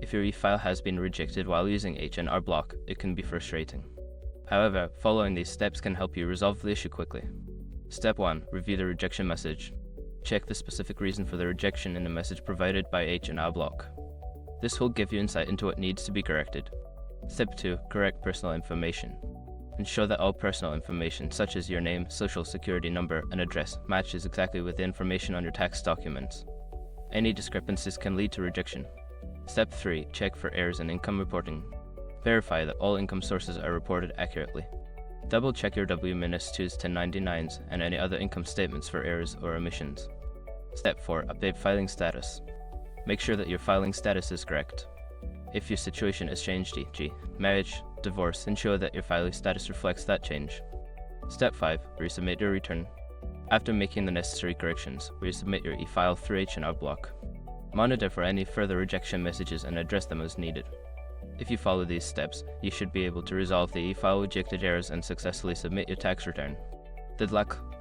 If your e-file has been rejected while using H&R Block, it can be frustrating. However, following these steps can help you resolve the issue quickly. Step 1. Review the rejection message. Check the specific reason for the rejection in the message provided by H&R Block. This will give you insight into what needs to be corrected. Step 2. Correct personal information. Ensure that all personal information, such as your name, social security number, and address, matches exactly with the information on your tax documents. Any discrepancies can lead to rejection. Step 3. Check for errors in income reporting. Verify that all income sources are reported accurately. Double-check your W-2s, 1099s, and any other income statements for errors or omissions. Step 4. Update filing status. Make sure that your filing status is correct. If your situation has changed, e.g., marriage, divorce, ensure that your filing status reflects that change. Step 5. Resubmit your return. After making the necessary corrections, resubmit your e-file through H&R Block. Monitor for any further rejection messages and address them as needed. If you follow these steps, you should be able to resolve the e-file rejected errors and successfully submit your tax return. Good luck!